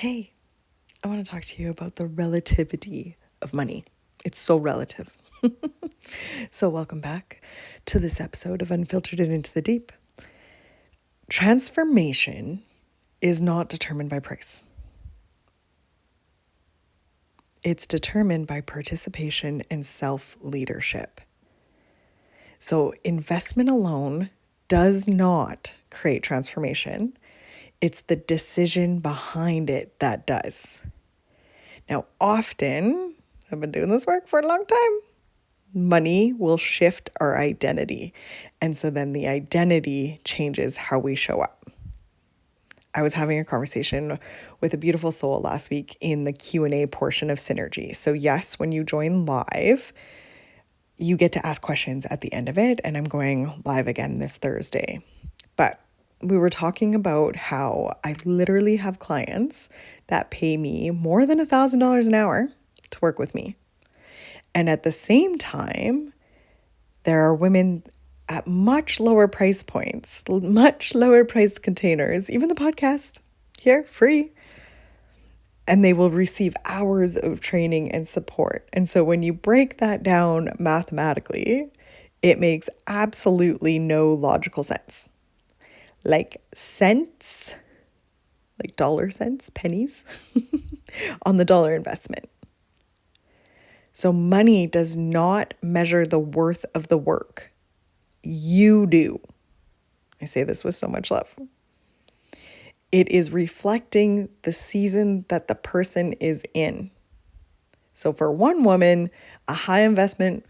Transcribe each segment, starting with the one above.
Hey, I want to talk to you about the relativity of money. It's so relative. So, welcome back to this episode of Unfiltered and Into the Deep. Transformation is not determined by price, it's determined by participation and self leadership. So, investment alone does not create transformation, it's the decision behind it that does. Now, often, I've been doing this work for a long time, money will shift our identity. And so then the identity changes how we show up. I was having a conversation with a beautiful soul last week in the Q&A portion of Synergy. So yes, when you join live, you get to ask questions at the end of it. And I'm going live again this Thursday. But we were talking about how I literally have clients that pay me more than $1,000 an hour to work with me. And at the same time, there are women at much lower price points, much lower priced containers, even the podcast here, free. And they will receive hours of training and support. And so when you break that down mathematically, it makes absolutely no logical sense. Like cents, like dollar cents, pennies on the dollar investment. So money does not measure the worth of the work. You do. I say this with so much love. It is reflecting the season that the person is in. So for one woman, a high investment,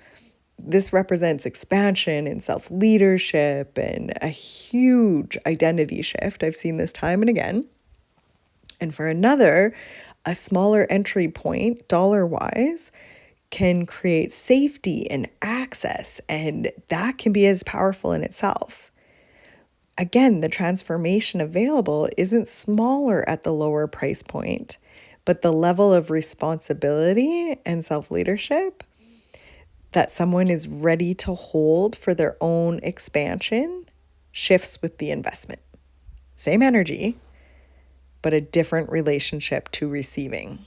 this represents expansion and self-leadership and a huge identity shift. I've seen this time and again. And for another, a smaller entry point, dollar-wise, can create safety and access, and that can be as powerful in itself. Again, the transformation available isn't smaller at the lower price point, but the level of responsibility and self-leadership that someone is ready to hold for their own expansion shifts with the investment. Same energy, but a different relationship to receiving.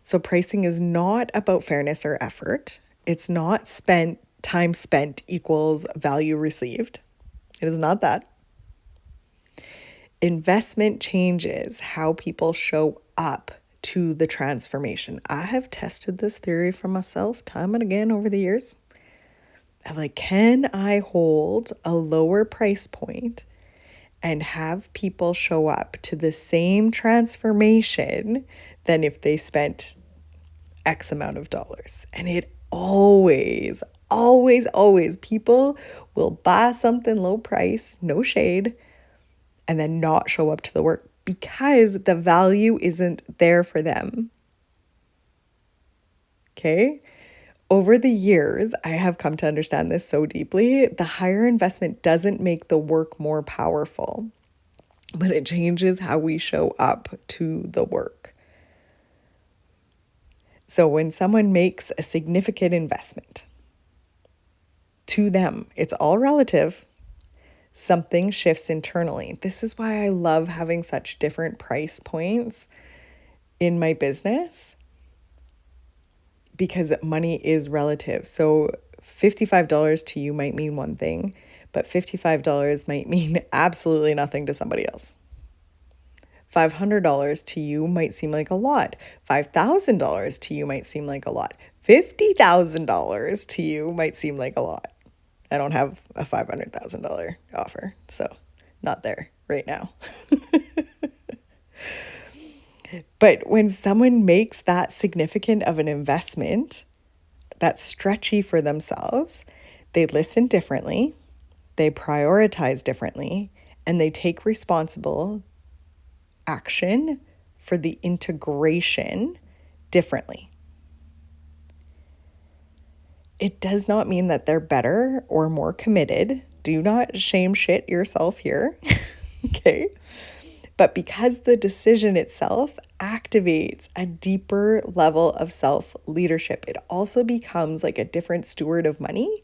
So pricing is not about fairness or effort. It's not time spent equals value received. It is not that. Investment changes how people show up to the transformation. I have tested this theory for myself time and again over the years. I'm like, can I hold a lower price point and have people show up to the same transformation than if they spent X amount of dollars? And it always, people will buy something low price, no shade, and then not show up to the work because the value isn't there for them. Okay? Over the years, I have come to understand this so deeply. The higher investment doesn't make the work more powerful, but it changes how we show up to the work. So when someone makes a significant investment to them, it's all relative, something shifts internally. This is why I love having such different price points in my business, because money is relative. So $55 to you might mean one thing, but $55 might mean absolutely nothing to somebody else. $500 to you might seem like a lot. $5,000 to you might seem like a lot. $50,000 to you might seem like a lot. I don't have a $500,000 offer, so not there right now. But when someone makes that significant of an investment, that's stretchy for themselves, they listen differently, they prioritize differently, and they take responsible action for the integration differently. It does not mean that they're better or more committed. Do not shame shit yourself here. Okay? But because the decision itself activates a deeper level of self-leadership, it also becomes like a different steward of money.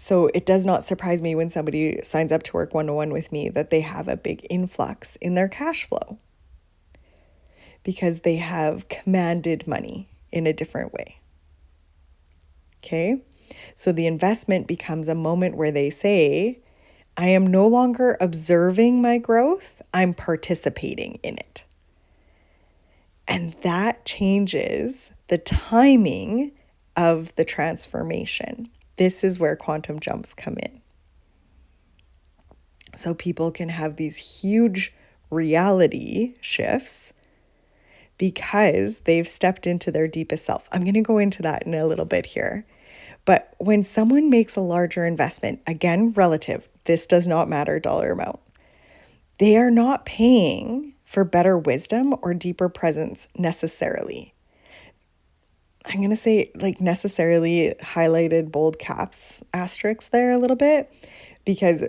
So it does not surprise me when somebody signs up to work one-on-one with me that they have a big influx in their cash flow because they have commanded money in a different way. Okay? So the investment becomes a moment where they say, I am no longer observing my growth, I'm participating in it. And that changes the timing of the transformation. This is where quantum jumps come in. So people can have these huge reality shifts because they've stepped into their deepest self. I'm going to go into that in a little bit here. But when someone makes a larger investment, again, relative, this does not matter dollar amount. They are not paying for better wisdom or deeper presence necessarily. I'm going to say like necessarily highlighted bold caps asterisks there a little bit because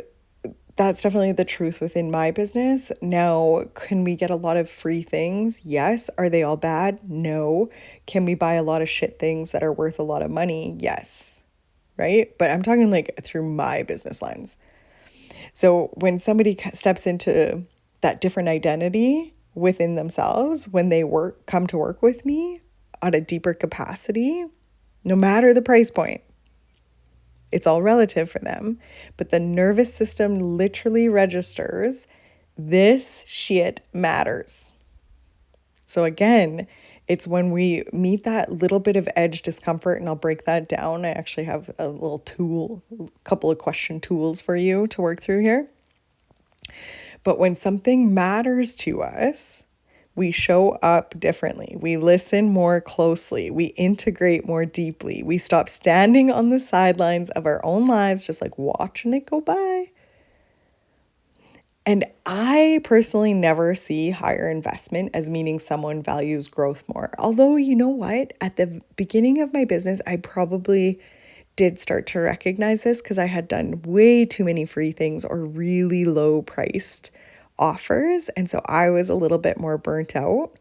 that's definitely the truth within my business. Now, can we get a lot of free things? Yes. Are they all bad? No. Can we buy a lot of shit things that are worth a lot of money? Yes. Right? But I'm talking like through my business lens. So when somebody steps into that different identity within themselves, when they come to work with me at a deeper capacity, no matter the price point, it's all relative for them, but the nervous system literally registers this shit matters. So again, it's when we meet that little bit of edge discomfort, and I'll break that down. I actually have a little tool, a couple of question tools for you to work through here. But when something matters to us, we show up differently. We listen more closely. We integrate more deeply. We stop standing on the sidelines of our own lives, just like watching it go by. And I personally never see higher investment as meaning someone values growth more. Although, you know what? At the beginning of my business, I probably did start to recognize this because I had done way too many free things or really low priced offers. And so I was a little bit more burnt out.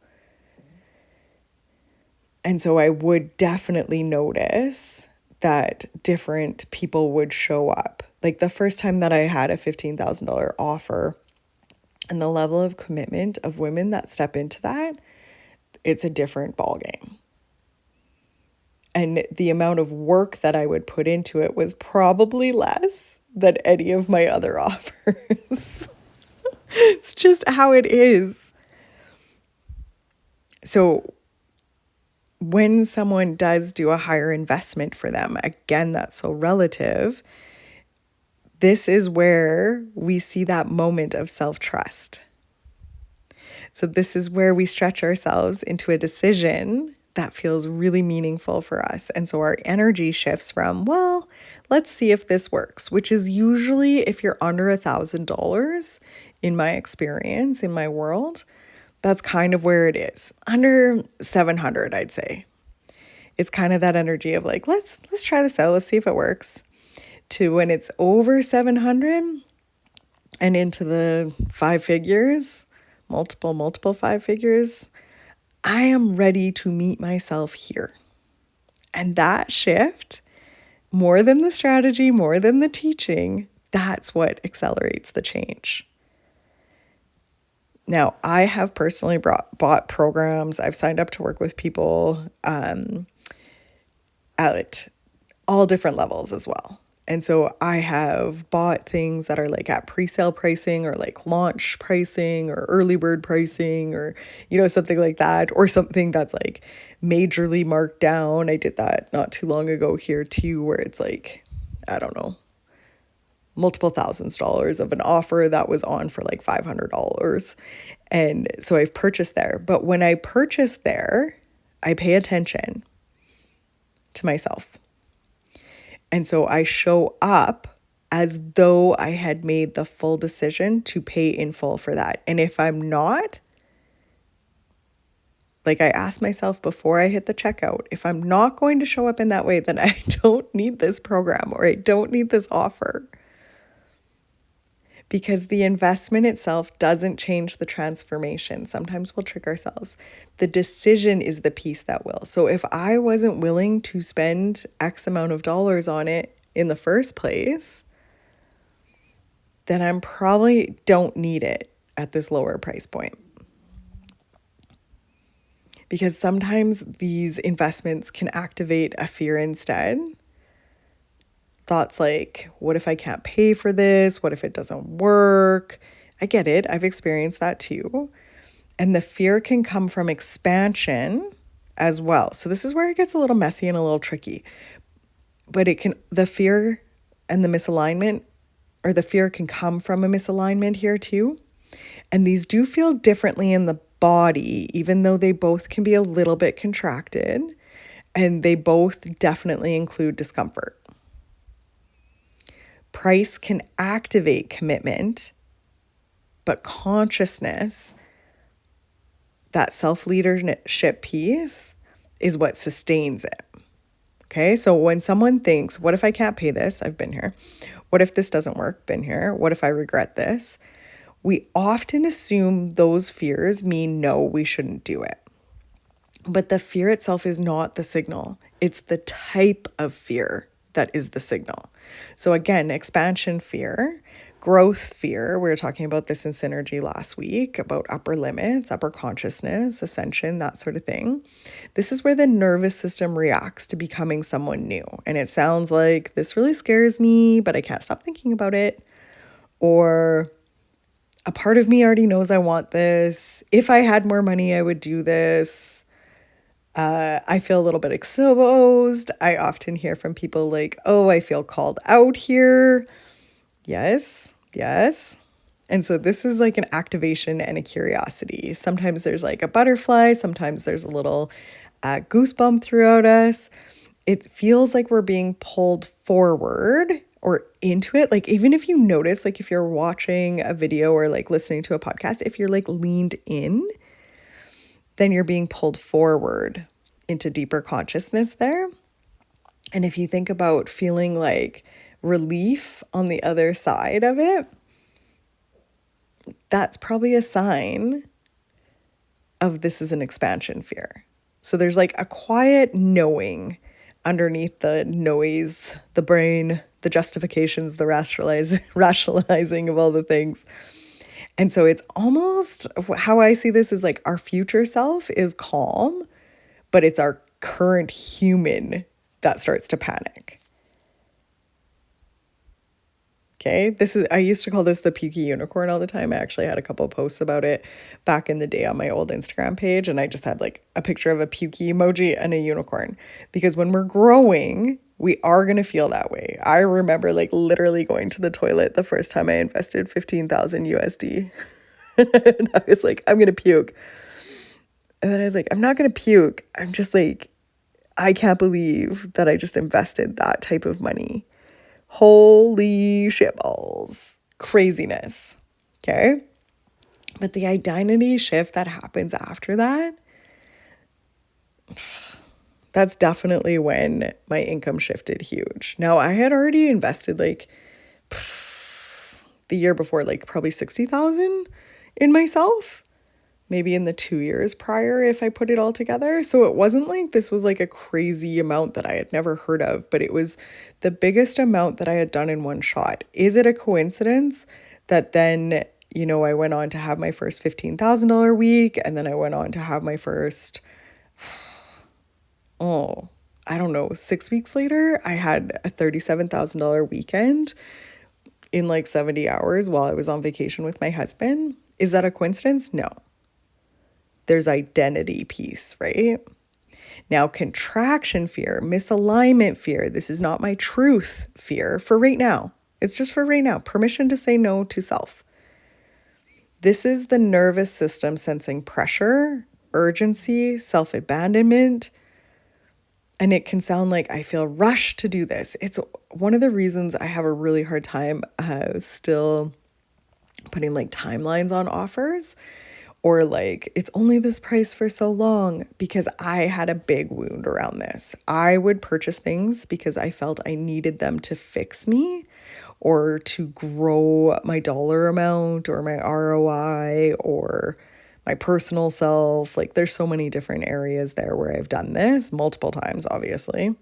And so I would definitely notice that different people would show up. Like the first time that I had a $15,000 offer and the level of commitment of women that step into that, it's a different ballgame. And the amount of work that I would put into it was probably less than any of my other offers. It's just how it is. So when someone does do a higher investment for them, again, that's so relative. This is where we see that moment of self-trust. So this is where we stretch ourselves into a decision that feels really meaningful for us. And so our energy shifts from, well, let's see if this works, which is usually if you're under $1,000 in my experience, in my world, that's kind of where it is. Under 700, I'd say. It's kind of that energy of like, let's try this out. Let's see if it works. To when it's over 700 and into the five figures, multiple five figures, I am ready to meet myself here. And that shift, more than the strategy, more than the teaching, that's what accelerates the change. Now, I have personally bought programs. I've signed up to work with people at all different levels as well. And so I have bought things that are like at pre-sale pricing or like launch pricing or early bird pricing or, something like that, or something that's like majorly marked down. I did that not too long ago here too, where it's like, I don't know, multiple thousands of dollars of an offer that was on for like $500. And so I've purchased there. But when I purchase there, I pay attention to myself. And so I show up as though I had made the full decision to pay in full for that. And if I'm not, like I asked myself before I hit the checkout, if I'm not going to show up in that way, then I don't need this program or I don't need this offer. Because the investment itself doesn't change the transformation. Sometimes we'll trick ourselves. The decision is the piece that will. So if I wasn't willing to spend X amount of dollars on it, in the first place, then I'm probably don't need it at this lower price point. Because sometimes these investments can activate a fear instead. Thoughts like, what if I can't pay for this? What if it doesn't work? I get it. I've experienced that too. And the fear can come from expansion as well. So this is where it gets a little messy and a little tricky. But the fear and the misalignment, or the fear can come from a misalignment here too. And these do feel differently in the body, even though they both can be a little bit contracted, and they both definitely include discomfort. Price can activate commitment, but consciousness, that self-leadership piece, is what sustains it. Okay, so when someone thinks, what if I can't pay this? I've been here. What if this doesn't work? Been here. What if I regret this? We often assume those fears mean no, we shouldn't do it. But the fear itself is not the signal. It's the type of fear that is the signal. So again, expansion fear, growth fear, we were talking about this in Synergy last week, about upper limits, upper consciousness, ascension, that sort of thing. This is where the nervous system reacts to becoming someone new. And it sounds like, this really scares me, but I can't stop thinking about it. Or a part of me already knows I want this. If I had more money, I would do this. I feel a little bit exposed. I often hear from people like, oh, I feel called out here. Yes. And so this is like an activation and a curiosity. Sometimes there's like a butterfly. Sometimes there's a little goosebump throughout us. It feels like we're being pulled forward or into it. Like, even if you notice, like if you're watching a video or like listening to a podcast, if you're like leaned in, then you're being pulled forward into deeper consciousness there. And if you think about feeling like relief on the other side of it, that's probably a sign of this is an expansion fear. So there's like a quiet knowing underneath the noise, the brain, the justifications, the rationalizing of all the things. And so it's almost, how I see this is like our future self is calm, but it's our current human that starts to panic. Okay, I used to call this the pukey unicorn all the time. I actually had a couple of posts about it back in the day on my old Instagram page, and I just had like a picture of a pukey emoji and a unicorn, because when we're growing, we are going to feel that way. I remember like literally going to the toilet the first time I invested 15,000 USD. And I was like, I'm going to puke. And then I was like, I'm not going to puke. I'm just like, I can't believe that I just invested that type of money. Holy shitballs. Craziness. Okay? But the identity shift that happens after that, that's definitely when my income shifted huge. Now, I had already invested like the year before, like probably 60,000 in myself, maybe in the 2 years prior if I put it all together. So it wasn't like this was like a crazy amount that I had never heard of, but it was the biggest amount that I had done in one shot. Is it a coincidence that then, you know, I went on to have my first $15,000 week, and then I went on to have my first, I don't know, 6 weeks later, I had a $37,000 weekend in like 70 hours while I was on vacation with my husband. Is that a coincidence? No. There's identity piece, right? Now, contraction fear, misalignment fear, this is not my truth fear for right now. It's just for right now. Permission to say no to self. This is the nervous system sensing pressure, urgency, self-abandonment. And it can sound like I feel rushed to do this. It's one of the reasons I have a really hard time still putting like timelines on offers, or like it's only this price for so long, because I had a big wound around this. I would purchase things because I felt I needed them to fix me or to grow my dollar amount or my ROI or my personal self. Like there's so many different areas there where I've done this multiple times, obviously.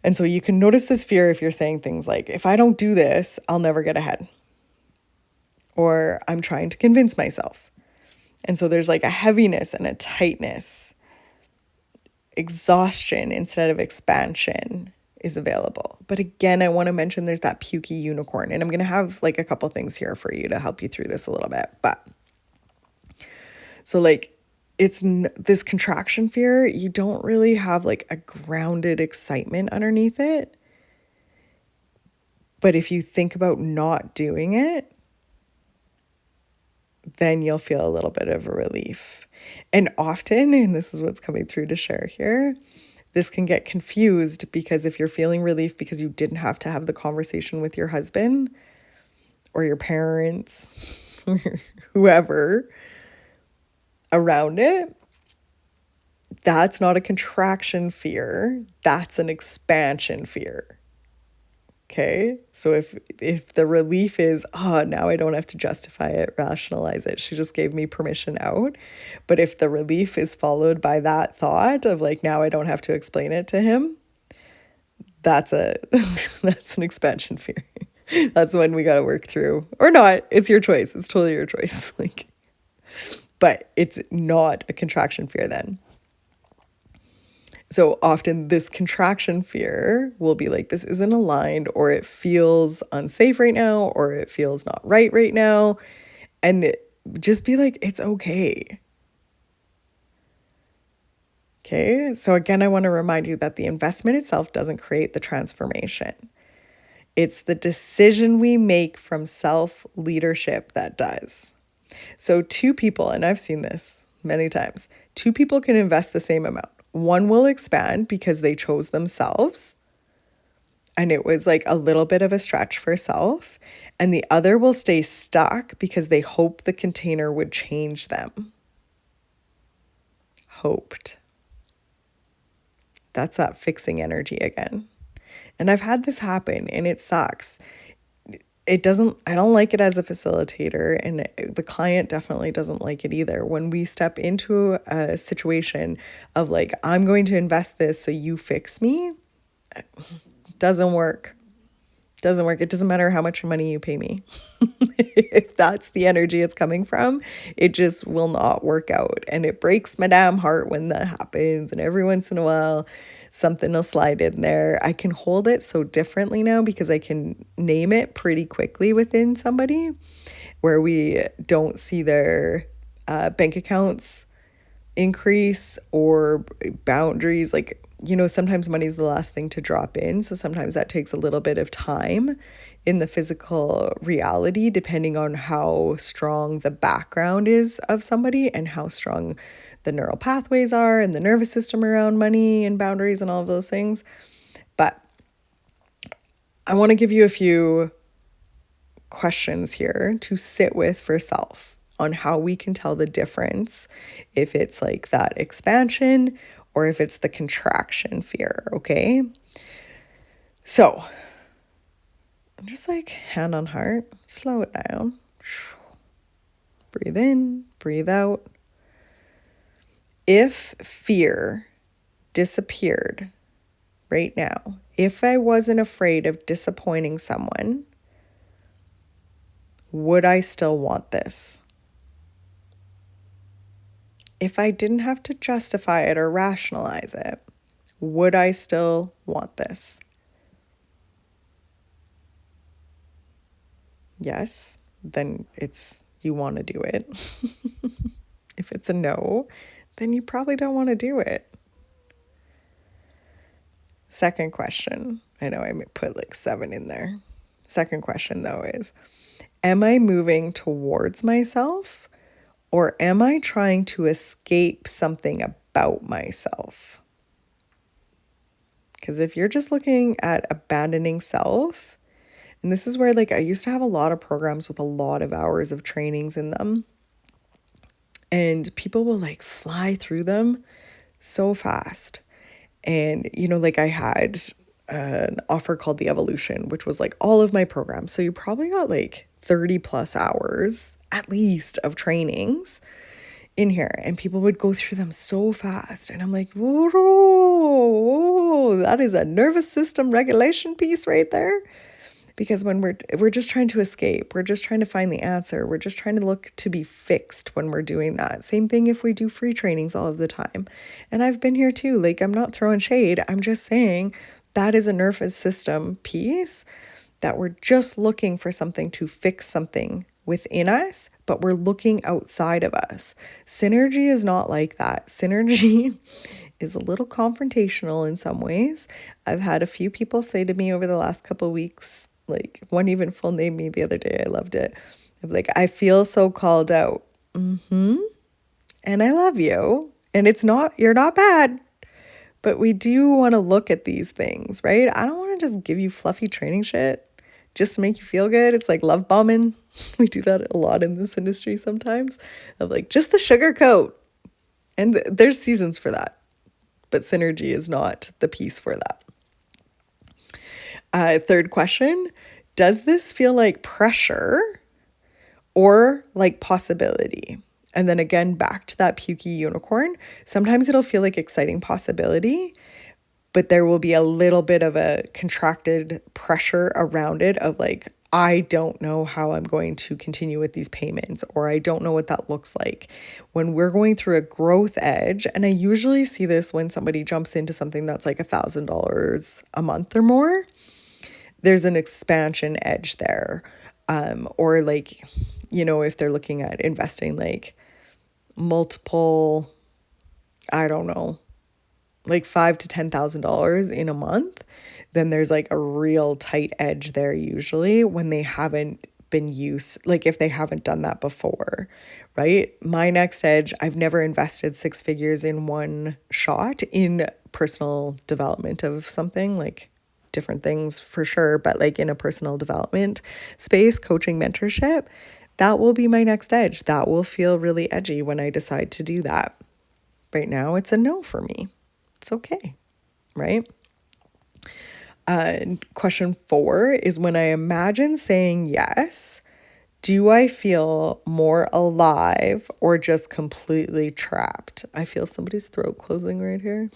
And so you can notice this fear if you're saying things like, if I don't do this, I'll never get ahead. Or I'm trying to convince myself. And so there's like a heaviness and a tightness. Exhaustion instead of expansion is available. But again, I want to mention there's that pukey unicorn. And I'm going to have like a couple things here for you to help you through this a little bit. But so like, it's this contraction fear, you don't really have like a grounded excitement underneath it. But if you think about not doing it, then you'll feel a little bit of a relief. And often, and this is what's coming through to share here, this can get confused because if you're feeling relief because you didn't have to have the conversation with your husband or your parents, whoever around it, that's not a contraction fear. That's an expansion fear. Okay. So if the relief is, oh, now I don't have to justify it, rationalize it. She just gave me permission out. But if the relief is followed by that thought of like, now I don't have to explain it to him, that's an expansion fear. That's one we got to work through, or not. It's your choice. It's totally your choice. Like, but it's not a contraction fear then. So often this contraction fear will be like, this isn't aligned, or it feels unsafe right now, or it feels not right now. And just be like, it's okay. Okay. So again, I want to remind you that the investment itself doesn't create the transformation. It's the decision we make from self-leadership that does. So two people, and I've seen this many times, two people can invest the same amount. One will expand because they chose themselves, and it was like a little bit of a stretch for self. And the other will stay stuck because they hoped the container would change them. Hoped. That's that fixing energy again. And I've had this happen, and it sucks. I don't like it as a facilitator, and the client definitely doesn't like it either. When we step into a situation of like, I'm going to invest this so you fix me, it doesn't work. Doesn't work. It doesn't matter how much money you pay me. If that's the energy it's coming from, it just will not work out. And it breaks my damn heart when that happens. And every once in a while, something will slide in there. I can hold it so differently now because I can name it pretty quickly within somebody where we don't see their bank accounts increase or boundaries. Like, you know, sometimes money is the last thing to drop in. So sometimes that takes a little bit of time in the physical reality, depending on how strong the background is of somebody and how strong the neural pathways are and the nervous system around money and boundaries and all of those things. But I want to give you a few questions here to sit with for self on how we can tell the difference if it's like that expansion or if it's the contraction fear, okay? So, just like hand on heart, slow it down. Breathe in, breathe out. If fear disappeared right now, if I wasn't afraid of disappointing someone, would I still want this? If I didn't have to justify it or rationalize it, would I still want this? Yes, then you want to do it. If it's a no, then you probably don't want to do it. Second question. I know I put like 7 in there. Second question though is, am I moving towards myself? Or am I trying to escape something about myself? Because if you're just looking at abandoning self, and this is where like I used to have a lot of programs with a lot of hours of trainings in them, and people will like fly through them so fast. And, you know, like I had an offer called the Evolution, which was like all of my programs. So you probably got like 30 plus hours at least of trainings in here, and people would go through them so fast. And I'm like, whoa, whoa, that is a nervous system regulation piece right there. Because when we're just trying to escape, we're just trying to find the answer, we're just trying to look to be fixed when we're doing that. Same thing if we do free trainings all of the time. And I've been here too. Like, I'm not throwing shade. I'm just saying that is a nervous system piece that we're just looking for something to fix something within us, but we're looking outside of us. Synergy is not like that. Synergy is a little confrontational in some ways. I've had a few people say to me over the last couple of weeks, like one even full named me the other day. I loved it. I'm like, I feel so called out. And I love you. And you're not bad. But we do want to look at these things, right? I don't want to just give you fluffy training shit just to make you feel good. It's like love bombing. We do that a lot in this industry sometimes, of like just the sugar coat. And there's seasons for that. But synergy is not the piece for that. Third question, does this feel like pressure or like possibility? And then again, back to that pukey unicorn. Sometimes it'll feel like exciting possibility, but there will be a little bit of a contracted pressure around it of like, I don't know how I'm going to continue with these payments, or I don't know what that looks like. When we're going through a growth edge, and I usually see this when somebody jumps into something that's like $1,000 a month or more, there's an expansion edge there. Or like, if they're looking at investing like multiple, I don't know, like $5,000 to $10,000 in a month, then there's like a real tight edge there usually when they haven't been used, like if they haven't done that before, right? My next edge, I've never invested 6 figures in one shot in personal development of something, like different things for sure, but like in a personal development space, coaching, mentorship, that will be my next edge. That will feel really edgy when I decide to do that. Right now, it's a no for me. It's okay, right? Question 4 is, when I imagine saying yes, do I feel more alive or just completely trapped? I feel somebody's throat closing right here.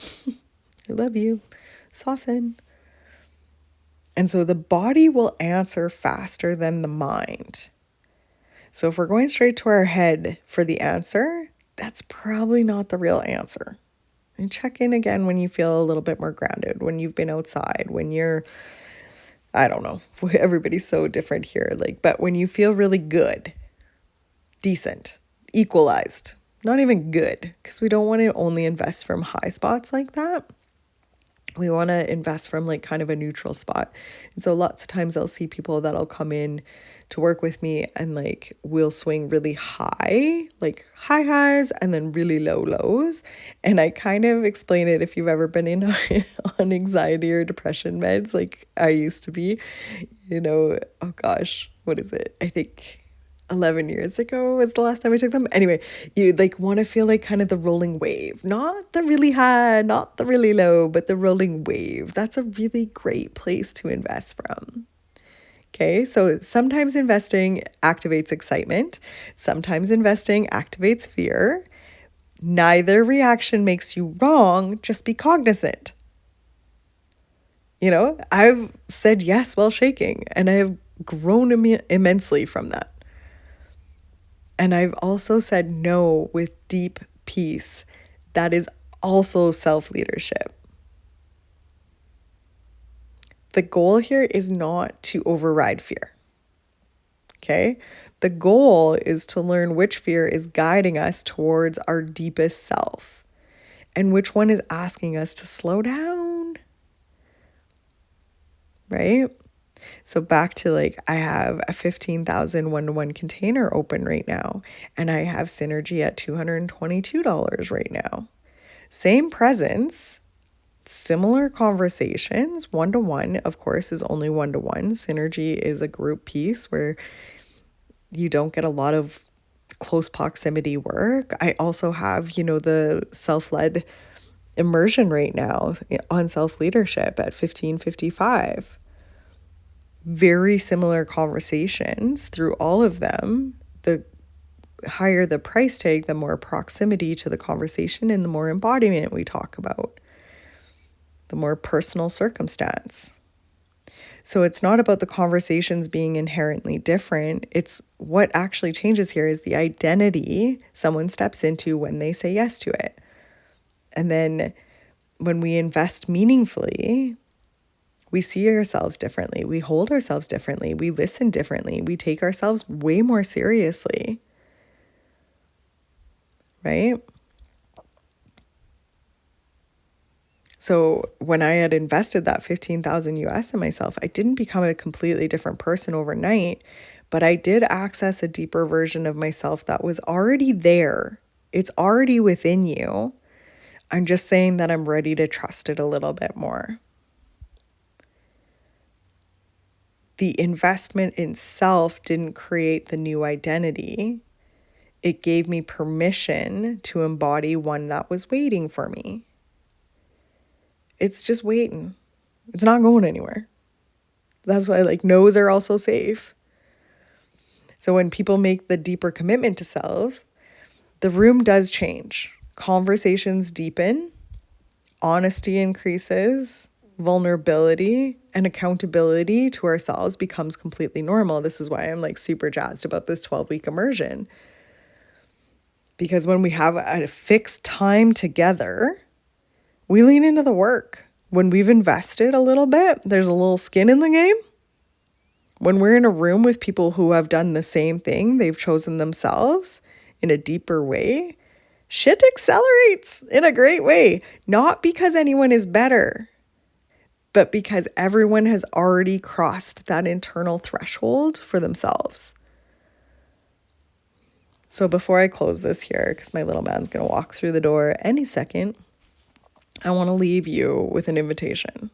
I love you. Soften. And so the body will answer faster than the mind. So if we're going straight to our head for the answer, that's probably not the real answer. And check in again when you feel a little bit more grounded, when you've been outside, when you're, I don't know, everybody's so different here. But when you feel really good, decent, equalized, not even good, because we don't want to only invest from high spots like that. We want to invest from like kind of a neutral spot. And so lots of times I'll see people that'll come in to work with me and like we'll swing really high, like high highs and then really low lows. And I kind of explain it, if you've ever been in on anxiety or depression meds, like I used to be, oh gosh, what is it? I think 11 years ago was the last time I took them. Anyway, you like want to feel like kind of the rolling wave, not the really high, not the really low, but the rolling wave. That's a really great place to invest from. Okay, so sometimes investing activates excitement. Sometimes investing activates fear. Neither reaction makes you wrong. Just be cognizant. I've said yes while shaking, and I have grown immensely from that. And I've also said no with deep peace. That is also self-leadership. The goal here is not to override fear. Okay? The goal is to learn which fear is guiding us towards our deepest self and which one is asking us to slow down. Right? So back to I have a 15,000 one-to-one container open right now, and I have Synergy at $222 right now. Same presence, similar conversations. One-to-one, of course, is only one-to-one. Synergy is a group piece where you don't get a lot of close proximity work. I also have, the self-led immersion right now on self-leadership at $1,555. Very similar conversations through all of them. The higher the price tag, the more proximity to the conversation and the more embodiment we talk about, the more personal circumstance. So it's not about the conversations being inherently different. It's what actually changes here is the identity someone steps into when they say yes to it. And then when we invest meaningfully, we see ourselves differently. We hold ourselves differently. We listen differently. We take ourselves way more seriously. Right? So when I had invested that 15,000 US in myself, I didn't become a completely different person overnight, but I did access a deeper version of myself that was already there. It's already within you. I'm just saying that I'm ready to trust it a little bit more. The investment in self didn't create the new identity. It gave me permission to embody one that was waiting for me. It's just waiting. It's not going anywhere. That's why no's are also safe. So when people make the deeper commitment to self, the room does change. Conversations deepen, honesty increases, vulnerability and accountability to ourselves becomes completely normal. This is why I'm super jazzed about this 12-week immersion. Because when we have a fixed time together, we lean into the work. When we've invested a little bit, there's a little skin in the game. When we're in a room with people who have done the same thing, they've chosen themselves in a deeper way, shit accelerates in a great way. Not because anyone is better, but because everyone has already crossed that internal threshold for themselves. So before I close this here, because my little man's going to walk through the door any second, I want to leave you with an invitation.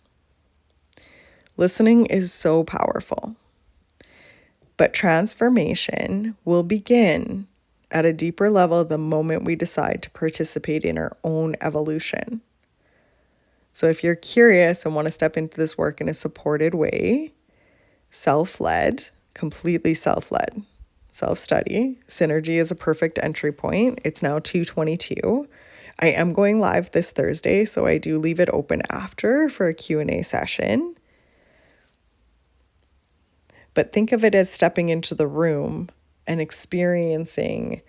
Listening is so powerful, but transformation will begin at a deeper level the moment we decide to participate in our own evolution. So if you're curious and want to step into this work in a supported way, self-led, completely self-led, self-study, Synergy is a perfect entry point. It's now 2:22. I am going live this Thursday, so I do leave it open after for a Q&A session. But think of it as stepping into the room and experiencing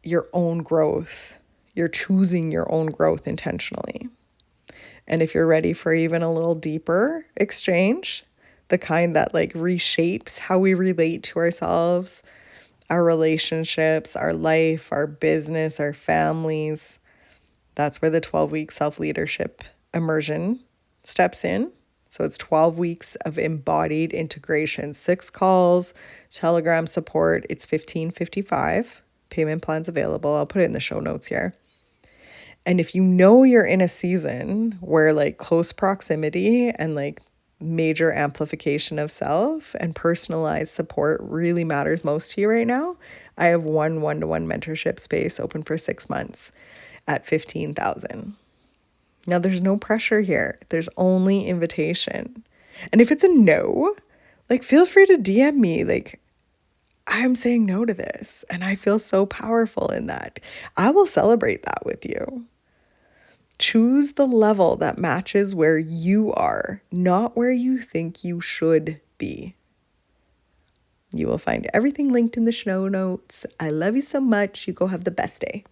your own growth. You're choosing your own growth intentionally. And if you're ready for even a little deeper exchange, the kind that reshapes how we relate to ourselves, our relationships, our life, our business, our families, that's where the 12-week self-leadership immersion steps in. So it's 12 weeks of embodied integration, 6 calls, Telegram support. It's $15.55. Payment plans available. I'll put it in the show notes here. And if you know you're in a season where close proximity and major amplification of self and personalized support really matters most to you right now, I have one-to-one mentorship space open for 6 months at $15,000. Now, there's no pressure here. There's only invitation. And if it's a no, feel free to DM me. I'm saying no to this. And I feel so powerful in that. I will celebrate that with you. Choose the level that matches where you are, not where you think you should be. You will find everything linked in the show notes. I love you so much. You go have the best day.